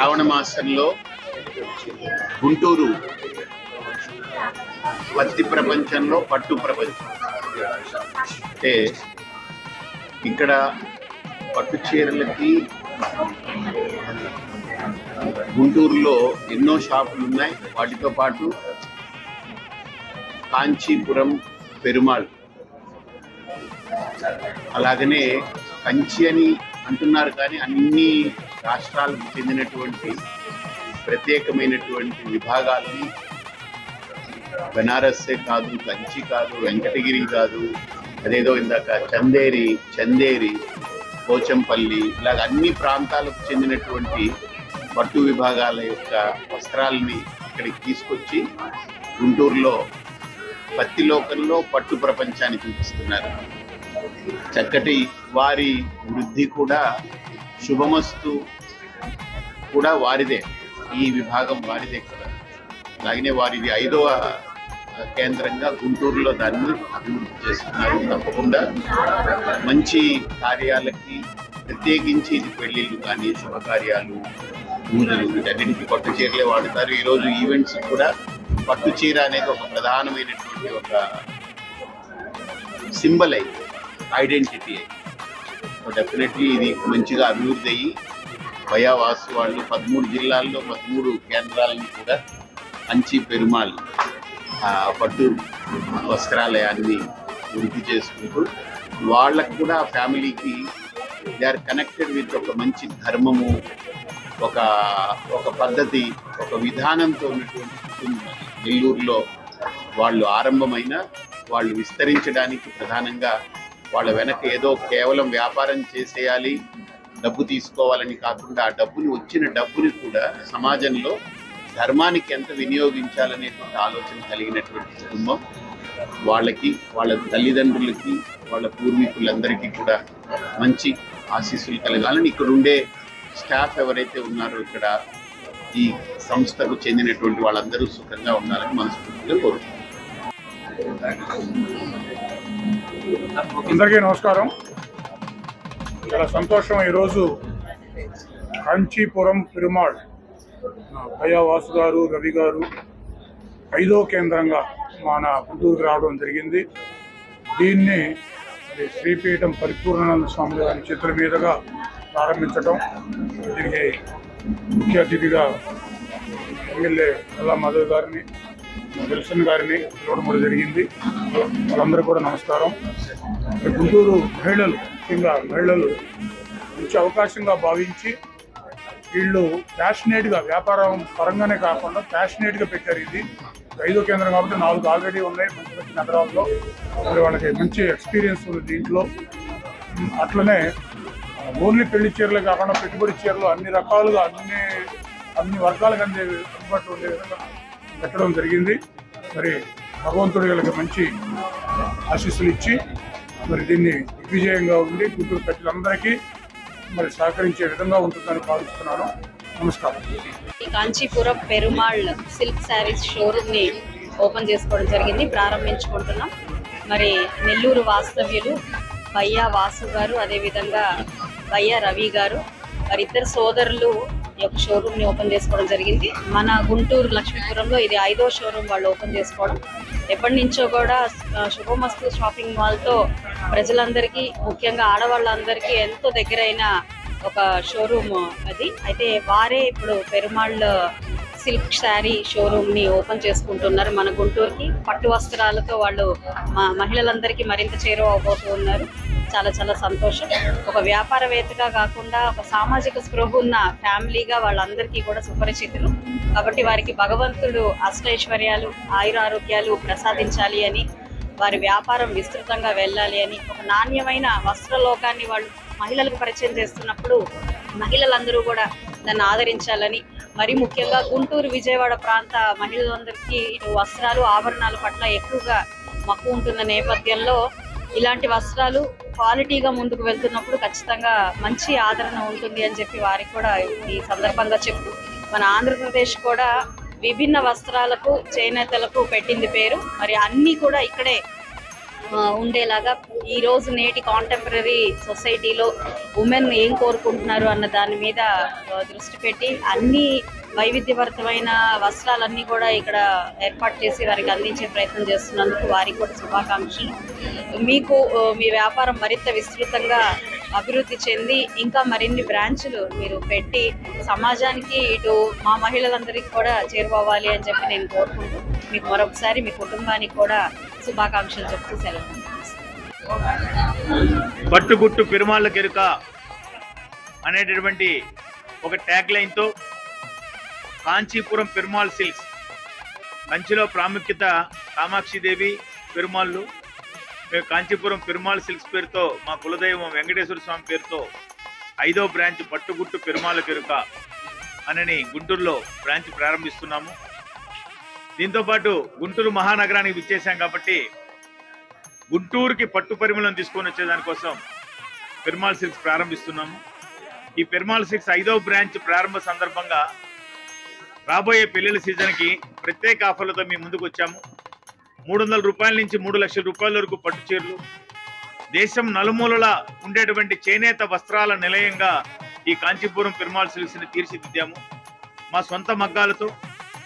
శ్రావణ మాసంలో గుంటూరు పత్తి ప్రపంచంలో పట్టు ప్రపంచం. అంటే ఇక్కడ పట్టు చీరలకి గుంటూరులో ఎన్నో షాపులు ఉన్నాయి. వాటితో పాటు కాంచీపురం పెరుమాళ్, అలాగనే కంచి అని అంటున్నారు కానీ అన్ని రాష్ట్రాలకు చెందినటువంటి ప్రత్యేకమైనటువంటి విభాగాలని బెనారస్సే కాదు, కంచి కాదు, వెంకటగిరి కాదు, అదేదో ఇందాక చందేరి, పోచంపల్లి, ఇలాగ అన్ని ప్రాంతాలకు చెందినటువంటి పట్టు విభాగాల యొక్క వస్త్రాలని ఇక్కడికి తీసుకొచ్చి గుంటూరులో పత్తి లోకంలో పట్టు ప్రపంచాన్ని చూపిస్తున్నారు. చక్కటి వారి వృద్ధి కూడా శుభమస్తు కూడా వారిదే, ఈ విభాగం వారిదే కూడా. అలాగనే వారిది 5వ కేంద్రంగా గుంటూరులో దాన్ని అభివృద్ధి చేస్తున్నారు. తప్పకుండా మంచి కార్యాలకి, ప్రత్యేకించి ఇది పెళ్లిళ్ళు కానీ, శుభకార్యాలు, పూజలు, వీటన్నిటికీ పట్టు చీరలే వాడుతారు. ఈరోజు ఈవెంట్స్ కూడా పట్టు చీర అనేది ఒక ప్రధానమైనటువంటి ఒక సింబల్ అయ్యి, ఐడెంటిటీ అయ్యి. డెఫినెట్లీ ఇది మంచిగా అభివృద్ధి అయ్యి భయావాసు వాళ్ళు 13 జిల్లాల్లో 13 కేంద్రాలను కూడా కంచి పెరుమాళ్ పట్టు వస్త్రాలయాన్ని వృద్ధి చేసుకుంటూ వాళ్ళకు కూడా ఫ్యామిలీకి దే ఆర్ కనెక్టెడ్ విత్ ఒక మంచి ధర్మము, ఒక పద్ధతి, ఒక విధానంతో ఉన్నటువంటి కుటుంబం. నెల్లూరులో వాళ్ళు ఆరంభమైన వాళ్ళు విస్తరించడానికి ప్రధానంగా వాళ్ళ వెనక ఏదో కేవలం వ్యాపారం చేసేయాలి, డబ్బు తీసుకోవాలని కాకుండా ఆ వచ్చిన డబ్బుని కూడా సమాజంలో ధర్మానికి ఎంత వినియోగించాలనేటువంటి ఆలోచన కలిగినటువంటి కుటుంబం. వాళ్ళకి, వాళ్ళ తల్లిదండ్రులకి, వాళ్ళ పూర్వీకులందరికీ కూడా మంచి ఆశీస్సులు కలగాలని ఇక్కడ ఉండే స్టాఫ్ ఎవరైతే ఉన్నారో, ఇక్కడ ఈ సంస్థకు చెందినటువంటి వాళ్ళందరూ సుఖంగా ఉండాలని మనస్ఫూర్తిగా కోరుకుంటున్నాను. అందరికీ నమస్కారం. చాలా సంతోషం. ఈరోజు కాంచీపురం పెరుమాళ్ భయావాసు గారు, రవి గారు 5వ కేంద్రంగా మన గుంటూరుకు రావడం జరిగింది. దీన్ని శ్రీపీఠం పరిపూర్ణానంద స్వామి గారి చేతుల మీదుగా ప్రారంభించడం, దీనికి ముఖ్య అతిథిగా ఎమ్మెల్యే అల్లా మాధవ్ గారిని, విల్సన్ గారిని చూడడం జరిగింది. వాళ్ళందరూ కూడా నమస్కారం. గుంటూరు మహిళలు, ముఖ్యంగా మహిళలు మంచి అవకాశంగా భావించి వీళ్ళు ప్యాషనేట్గా, వ్యాపారం పరంగానే కాకుండా ప్యాషనేట్గా పెట్టారు. ఇది 5వ కేంద్రం కాబట్టి 4 ఆల్రెడీ ఉన్నాయి మంచి మంచి నగరాల్లో. మరి వాళ్ళకి మంచి ఎక్స్పీరియన్స్ ఉంది దీంట్లో. అట్లనే ఓన్లీ పెళ్లి చీరలే కాకుండా పెట్టుబడి చీరలు అన్ని రకాలుగా, అన్ని వర్గాలకు అందుబాటులో ఉండే విధంగా పెట్టడం జరిగింది. మరి భగవంతుడి వీళ్ళకి మంచి ఆశీస్సులు ఇచ్చి మరి దీన్ని దిగ్విజయంగా ఉండి గుంటూరు ప్రజలందరికీ మరి సహకరించే విధంగా ఉంటుందని భావిస్తున్నాను. నమస్కారం. కాంచీపురం పెరుమాళ్ సిల్క్ శారీస్ షోరూమ్ని ఓపెన్ చేసుకోవడం జరిగింది, ప్రారంభించుకుంటున్నాం. మరి నెల్లూరు వాస్తవ్యులు భయ్యా వాసు గారు, అదేవిధంగా భయ్యా రవి గారు, వారిద్దరు సోదరులు ఈ యొక్క షోరూమ్ని ఓపెన్ చేసుకోవడం జరిగింది. మన గుంటూరు లక్ష్మీపురంలో ఇది 5వ షోరూమ్ వాళ్ళు ఓపెన్ చేసుకోవడం. ఎప్పటి నుంచో కూడా శుభమస్తు షాపింగ్ మాల్తో ప్రజలందరికీ, ముఖ్యంగా ఆడవాళ్ళందరికీ ఎంతో దగ్గరైన ఒక షోరూమ్ అది. అయితే వారే ఇప్పుడు పెరుమాళ్ సిల్క్ శారీ షోరూమ్ని ఓపెన్ చేసుకుంటున్నారు మన గుంటూరుకి. పట్టు వస్త్రాలతో వాళ్ళు మహిళలందరికీ మరింత చేరువ అవబోతూ ఉన్నారు. చాలా చాలా సంతోషం. ఒక వ్యాపారవేత్తగా కాకుండా ఒక సామాజిక స్పృహ ఉన్న ఫ్యామిలీగా వాళ్ళందరికీ కూడా సుపరిచితులు. కాబట్టి వారికి భగవంతుడు అష్టైశ్వర్యాలు, ఆయురారోగ్యాలు ప్రసాదించాలి అని, వారి వ్యాపారం విస్తృతంగా వెళ్ళాలి అని, ఒక నాణ్యమైన వస్త్రలోకాన్ని వాళ్ళు మహిళలకు పరిచయం చేస్తున్నప్పుడు మహిళలందరూ కూడా దాన్ని ఆదరించాలని, మరి ముఖ్యంగా గుంటూరు, విజయవాడ ప్రాంత మహిళలందరికీ వస్త్రాలు, ఆభరణాల పట్ల ఎక్కువగా మక్కువ ఉంటున్న నేపథ్యంలో ఇలాంటి వస్త్రాలు క్వాలిటీగా ముందుకు వెళ్తున్నప్పుడు ఖచ్చితంగా మంచి ఆదరణ ఉంటుంది అని చెప్పి వారికి కూడా ఈ సందర్భంగా చెప్తూ, మన ఆంధ్రప్రదేశ్ కూడా విభిన్న వస్త్రాలకు, చేనేతలకు పెట్టింది పేరు. మరి అన్నీ కూడా ఇక్కడే ఉండేలాగా ఈ రోజు నేటి కాంటెంపరీ సొసైటీలో ఉమెన్ ఏం కోరుకుంటున్నారు అన్న దాని మీద దృష్టి పెట్టి అన్ని వైవిధ్యభరితమైన వస్త్రాలన్నీ కూడా ఇక్కడ ఏర్పాటు చేసి వారికి అందించే ప్రయత్నం చేస్తున్నందుకు వారికి కూడా శుభాకాంక్షలు. మీకు మీ వ్యాపారం మరింత విస్తృతంగా అభివృద్ధి చెంది ఇంకా మరిన్ని బ్రాంచ్లు మీరు పెట్టి సమాజానికి ఇటు మా మహిళలందరికీ కూడా చేరువవ్వాలి అని చెప్పి నేను కోరుకుంటూ మీకు మరొకసారి మీ కుటుంబానికి కూడా శుభాకాంక్షలు చెప్తూ సెలవు. పట్టుగుట్టు పెరుమాళ్ళ కెరుక అనేటటువంటి ఒక ట్యాగ్ లైన్తో కాంచీపురం పెరుమాళ్ సిల్క్స్, కంచిలో ప్రాముఖ్యత కామాక్షిదేవి పెరుమాళ్ళు. మేము కాంచీపురం పెరుమాళ్ సిల్క్స్ పేరుతో మా కులదైవం వెంకటేశ్వర స్వామి పేరుతో 5వ బ్రాంచ్ పట్టుగుట్టు పెరుమాళ్ళ కెరుక అని గుంటూరులో బ్రాంచ్ ప్రారంభిస్తున్నాము. దీంతోపాటు గుంటూరు మహానగరానికి విచ్చేసాం కాబట్టి గుంటూరుకి పట్టు పరిమళం తీసుకొని వచ్చేదానికోసం పెరుమాళ్ సిల్క్స్ ప్రారంభిస్తున్నాము. ఈ పెరుమాళ్ సిల్క్స్ 5వ బ్రాంచ్ ప్రారంభ సందర్భంగా రాబోయే పెళ్లిళ్ళ సీజన్కి ప్రత్యేక ఆఫర్లతో మేము ముందుకు వచ్చాము. 300 రూపాయల నుంచి 3 లక్షల రూపాయల వరకు పట్టు చీరలు, దేశం నలుమూలల ఉండేటువంటి చేనేత వస్త్రాల నిలయంగా ఈ కాంచీపురం పెరుమాళ్ సిల్క్స్ని తీర్చిదిద్దాము. మా సొంత మగ్గాలతో,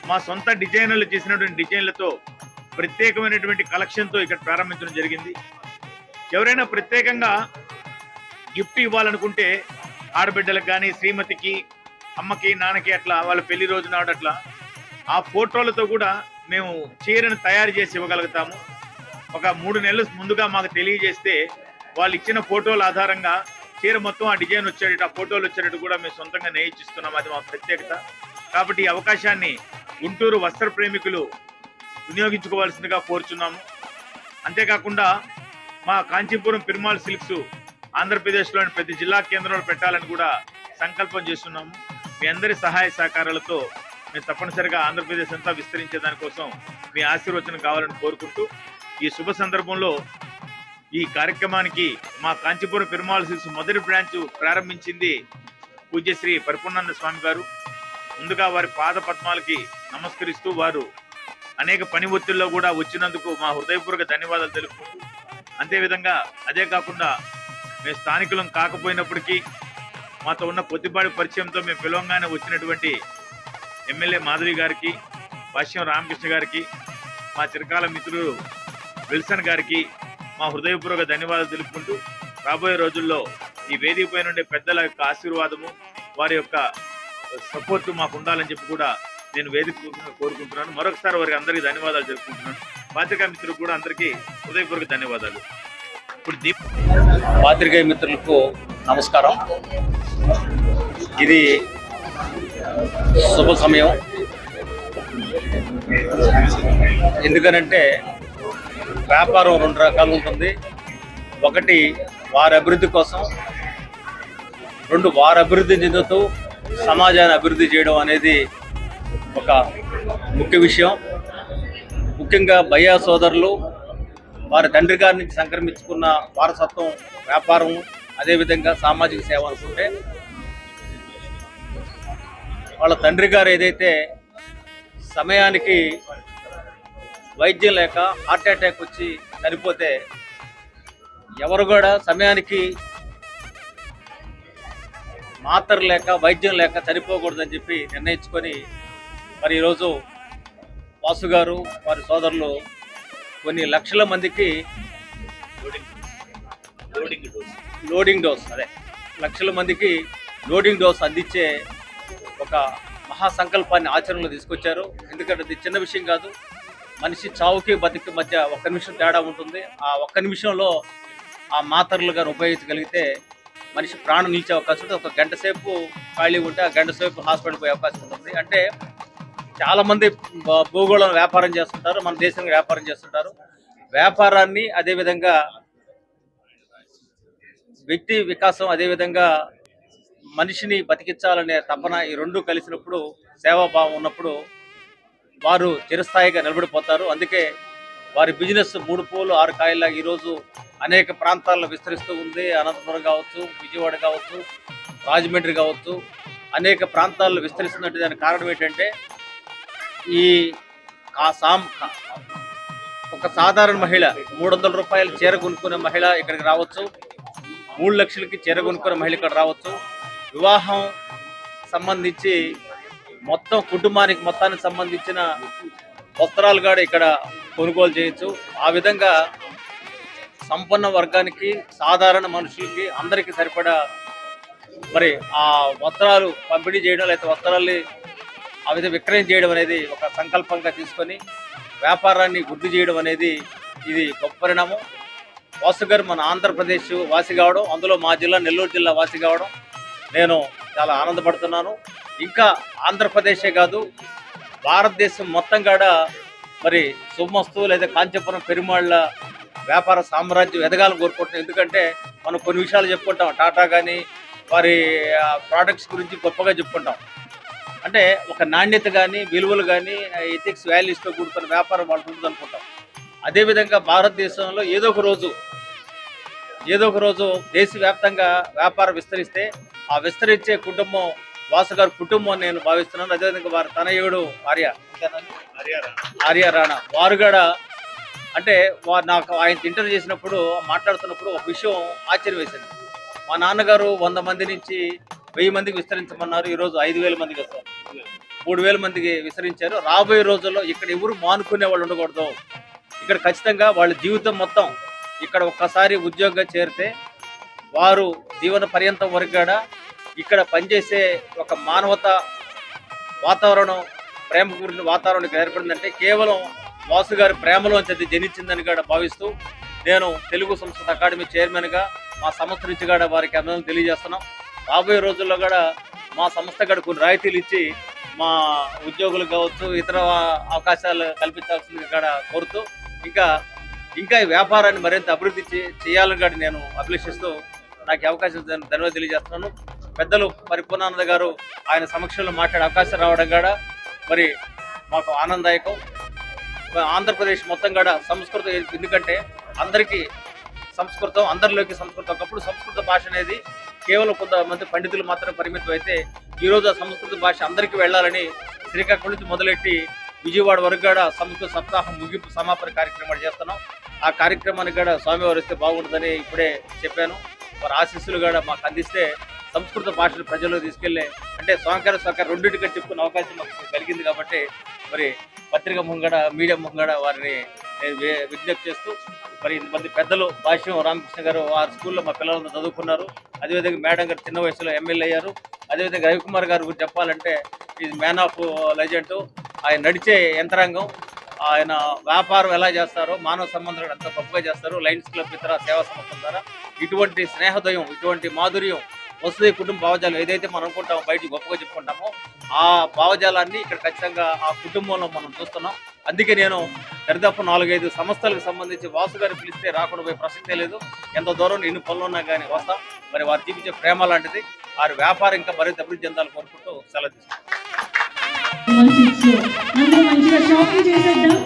మా సొంత డిజైనర్లు చేసినటువంటి డిజైన్లతో ప్రత్యేకమైనటువంటి కలెక్షన్తో ఇక్కడ ప్రారంభించడం జరిగింది. ఎవరైనా ప్రత్యేకంగా గిఫ్ట్ ఇవ్వాలనుకుంటే ఆడబిడ్డలకు కానీ, శ్రీమతికి, అమ్మకి, నాన్నకి అట్లా వాళ్ళ పెళ్లి రోజు నాడు అట్లా ఆ ఫోటోలతో కూడా మేము చీరను తయారు చేసి ఇవ్వగలుగుతాము. ఒక 3 నెలలు ముందుగా మాకు తెలియజేస్తే వాళ్ళు ఇచ్చిన ఫోటోల ఆధారంగా చీర మొత్తం ఆ డిజైన్ వచ్చేటట్టు, ఆ ఫోటోలు వచ్చేటట్టు కూడా మేము సొంతంగా నేయించిస్తున్నాం. అది మా ప్రత్యేకత. కాబట్టి ఈ అవకాశాన్ని గుంటూరు వస్త్ర ప్రేమికులు వినియోగించుకోవాల్సిందిగా కోరుచున్నాము. అంతేకాకుండా మా కాంచీపురం పెరుమాళ్ సిల్క్స్ ఆంధ్రప్రదేశ్లోని ప్రతి జిల్లా కేంద్రంలో పెట్టాలని కూడా సంకల్పం చేస్తున్నాము. మీ అందరి సహాయ సహకారాలతో మేము తప్పనిసరిగా ఆంధ్రప్రదేశ్ అంతా విస్తరించే దానికోసం మీ ఆశీర్వచనం కావాలని కోరుకుంటూ ఈ శుభ సందర్భంలో ఈ కార్యక్రమానికి మా కాంచీపురం పెరుమాళ్ సిల్క్స్ మొదటి బ్రాంచ్ ప్రారంభించింది పూజ్యశ్రీ పరిపూర్ణానంద స్వామి గారు. ముందుగా వారి పాద పద్మాలకి నమస్కరిస్తూ వారు అనేక పని ఒత్తిడిలో కూడా వచ్చినందుకు మా హృదయపూర్వక ధన్యవాదాలు తెలుపుకుంటూ, అంతేవిధంగా అదే కాకుండా మేము స్థానికులం కాకపోయినప్పటికీ మాతో ఉన్న కొద్దిపాటి పరిచయంతో మేము పిలవంగానే వచ్చినటువంటి ఎమ్మెల్యే మాధవి గారికి, భాష్యం రామకృష్ణ గారికి, మా చిరకాల మిత్రుడు విల్సన్ గారికి మా హృదయపూర్వక ధన్యవాదాలు తెలుపుకుంటూ రాబోయే రోజుల్లో ఈ వేదిక పైన ఉండే పెద్దల యొక్క ఆశీర్వాదము, వారి యొక్క సపోర్ట్ మాకు ఉండాలని చెప్పి కూడా నేను వేదిక కోరుకుంటున్నాను. మరొకసారి వారికి అందరికీ ధన్యవాదాలు తెలుపుకుంటున్నాను. పాత్రికా మిత్రులకు కూడా అందరికీ హృదయపూర్వక ధన్యవాదాలు. ఇప్పుడు పాత్రికేయ మిత్రులకు నమస్కారం. ఇది శుభ సమయం. ఎందుకనంటే వ్యాపారం 2 రకాలు ఉంటుంది. ఒకటి వారి అభివృద్ధి కోసం, 2 వారి అభివృద్ధి చెందుతూ సమాజాన్ని అభివృద్ధి చేయడం అనేది ఒక ముఖ్య విషయం. ముఖ్యంగా భయ్యా సోదరులు వారి తండ్రి గారి నుంచి సంక్రమించుకున్న వారసత్వం వ్యాపారం, అదేవిధంగా సామాజిక సేవ అనుకుంటే వాళ్ళ తండ్రి గారు ఏదైతే సమయానికి వైద్యం లేక హార్ట్ అటాక్ వచ్చి చనిపోతే ఎవరు కూడా సమయానికి మాత్ర లేక వైద్యం లేక చనిపోకూడదని చెప్పి నిర్ణయించుకొని మరి ఈరోజు వాసు గారు వారి సోదరులు కొన్ని లక్షల మందికి లక్షల మందికి లోడింగ్ డోస్ అందించే ఒక మహాసంకల్పాన్ని ఆచరణలో తీసుకొచ్చారు. ఎందుకంటే అది చిన్న విషయం కాదు. మనిషి చావుకి బతికి మధ్య 1 నిమిషం తేడా ఉంటుంది. ఆ 1 నిమిషంలో ఆ మాత్రలుగా ఉపయోగించగలిగితే మనిషి ప్రాణం నిలిచే అవకాశం ఉంటుంది. 1 గంట సేపు ఖాళీ ఉంటే ఆ గంట సేపు హాస్పిటల్ పోయే అవకాశం ఉంటుంది. అంటే చాలామంది భూగోళం వ్యాపారం చేస్తుంటారు, మన దేశంలో వ్యాపారం చేస్తుంటారు. వ్యాపారాన్ని అదేవిధంగా వ్యక్తి వికాసం, అదేవిధంగా మనిషిని బతికించాలనే తపన ఈ 2 కలిసినప్పుడు, సేవాభావం ఉన్నప్పుడు వారు చిరస్థాయిగా నిలబడిపోతారు. అందుకే వారి బిజినెస్ 3 పూలు 6 కాయల్లా ఈరోజు అనేక ప్రాంతాల్లో విస్తరిస్తూ ఉంది. అనంతపురం కావచ్చు, విజయవాడ కావచ్చు, రాజమండ్రి కావచ్చు, అనేక ప్రాంతాల్లో విస్తరిస్తున్నట్టు దానికి కారణం ఏంటంటే ఈ ఒక సాధారణ మహిళ 300 రూపాయలు చీర కొనుక్కునే మహిళ ఇక్కడికి రావచ్చు, 3 లక్షలకి చీర కొనుక్కునే మహిళ ఇక్కడ రావచ్చు. వివాహం సంబంధించి మొత్తం కుటుంబానికి మొత్తానికి సంబంధించిన వస్త్రాలు కూడా ఇక్కడ కొనుగోలు చేయొచ్చు. ఆ విధంగా సంపన్న వర్గానికి, సాధారణ మనుషులకి అందరికీ సరిపడా మరి ఆ వస్త్రాలు పంపిణీ చేయడం, లేకపోతే వస్త్రాల్ని ఆ విధంగా విక్రయం చేయడం అనేది ఒక సంకల్పంగా తీసుకొని వ్యాపారాన్ని వృద్ధి చేయడం అనేది ఇది గొప్ప పరిణామం. వాసు గారు మన ఆంధ్రప్రదేశ్ వాసి కావడం, అందులో మా జిల్లా నెల్లూరు జిల్లా వాసి కావడం నేను చాలా ఆనందపడుతున్నాను. ఇంకా ఆంధ్రప్రదేశే కాదు, భారతదేశం మొత్తం కూడా మరి సొమ్మస్తు లేదా కాంచీపురం పెరుమాళ్ళ వ్యాపార సామ్రాజ్యం ఎదగాలని కోరుకుంటున్నాం. ఎందుకంటే మనం కొన్ని విషయాలు చెప్పుకుంటాం, టాటా కానీ వారి ప్రోడక్ట్స్ గురించి గొప్పగా చెప్పుకుంటాం. అంటే ఒక నాణ్యత కానీ, విలువలు కానీ, ఎథిక్స్ వాల్యూస్తో కూడుకున్న వ్యాపారం వాళ్ళు ఉంటుంది అనుకుంటాం. అదేవిధంగా భారతదేశంలో ఏదో ఒక రోజు దేశవ్యాప్తంగా వ్యాపారం విస్తరిస్తే ఆ విస్తరించే కుటుంబం వాసు గారి కుటుంబం నేను భావిస్తున్నాను. అదేవిధంగా వారి తనయుడు ఆర్య రాణా వారు కూడా అంటే నాకు ఆయన ఇంటర్వ్యూ చేసినప్పుడు మాట్లాడుతున్నప్పుడు ఒక విషయం ఆశ్చర్యం వేసింది. మా నాన్నగారు 100 మంది నుంచి 1000 మందికి విస్తరించమన్నారు. ఈరోజు 5000 మందికి వస్తారు, 3000 మందికి విస్తరించారు. రాబోయే రోజుల్లో ఇక్కడ ఎవరు మానుకునే వాళ్ళు ఉండకూడదు. ఇక్కడ ఖచ్చితంగా వాళ్ళ జీవితం మొత్తం ఇక్కడ ఒక్కసారి ఉద్యోగంగా చేరితే వారు జీవన పర్యంతం వరకు కూడా ఇక్కడ పనిచేసే ఒక మానవత వాతావరణం, ప్రేమ గురించి వాతావరణం ఇక్కడ ఏర్పడిందంటే కేవలం వాసు గారి ప్రేమలోంచి అది జనించిందని కూడా భావిస్తూ నేను తెలుగు సంస్కృత అకాడమీ చైర్మన్గా మా సంస్థ నుంచి కూడా వారికి అభినందనలు తెలియజేస్తున్నాం. రాబోయే రోజుల్లో కూడా మా సంస్థ కూడా కొన్ని రాయితీలు ఇచ్చి మా ఉద్యోగులు కావచ్చు, ఇతర అవకాశాలు కల్పించాల్సిందిగా కూడా కోరుతూ ఇంకా ఈ వ్యాపారాన్ని మరింత అభివృద్ధి చేయాలని కూడా నేను అభిలషిస్తూ నాకు అవకాశం ధన్యవాదాలు తెలియజేస్తున్నాను. పెద్దలు పరిపూర్ణానంద గారు ఆయన సమక్షంలో మాట్లాడే అవకాశం రావడం కూడా మరి మాకు ఆనందదాయకం. ఆంధ్రప్రదేశ్ మొత్తం కూడా సంస్కృతం, ఎందుకంటే అందరికీ సంస్కృతం, అందరిలోకి సంస్కృతం. ఒకప్పుడు సంస్కృత భాష అనేది కేవలం కొంతమంది పండితులు మాత్రమే పరిమితం అయితే ఈరోజు ఆ సంస్కృత భాష అందరికీ వెళ్ళాలని శ్రీకాకుళం నుంచి మొదలెట్టి విజయవాడ వరకు కూడా సంస్కృత సప్తాహం ముగింపు సమాపన కార్యక్రమాలు చేస్తున్నాం. ఆ కార్యక్రమానికి కూడా స్వామివారు వస్తే బాగుంటుందని ఇప్పుడే చెప్పాను. వారి ఆశీస్సులు కూడా మాకు అందిస్తే సంస్కృత భాషను ప్రజల్లో తీసుకెళ్లే అంటే స్వామికార సహకారం రెండింటిగా చెప్పుకునే అవకాశం మాకు కలిగింది. కాబట్టి మరి పత్రిక ముంగడ, మీడియా ముంగడ వారిని నేను విజ్ఞప్తి చేస్తూ మరి ఇంతమంది పెద్దలు భాష్యం రామకృష్ణ గారు ఆ స్కూల్లో మా పిల్లలంతా చదువుకున్నారు. అదేవిధంగా మేడం గారు చిన్న వయసులో ఎమ్మెల్యే అయ్యారు. అదేవిధంగా రవికుమార్ గారు గురించి చెప్పాలంటే ఈజ్ మ్యాన్ ఆఫ్ లెజెండ్. ఆయన నడిచే యంత్రాంగం, ఆయన వ్యాపారం ఎలా చేస్తారో, మానవ సంబంధాలు ఎంత గొప్పగా చేస్తారో, లయన్స్ క్లబ్ ఇతర సేవా సంస్థల ద్వారా ఇటువంటి స్నేహోదయం, ఇటువంటి మాధుర్యం వస్తుంది. కుటుంబ భావజాలం ఏదైతే మనం అనుకుంటామో, బయటికి గొప్పగా చెప్పుకుంటామో ఆ భావజాలాన్ని ఇక్కడ ఖచ్చితంగా ఆ కుటుంబంలో మనం చూస్తున్నాం. అందుకే నేను దరిదాపు 4-5 సంస్థలకు సంబంధించి వాసు గారిని పిలిస్తే రాకుండా పోయే ప్రసక్తే లేదు. ఎంత దూరం ఎన్ని పనులు ఉన్నా కానీ వస్తాం. మరి వారు చూపించే ప్రేమ లాంటిది. వారి వ్యాపారం ఇంకా మరింత అభివృద్ధి చెందాలని కోరుకుంటూ సెలవు తీసుకుంటాం. మంచిగా షాపింగ్ చేసేద్దాం.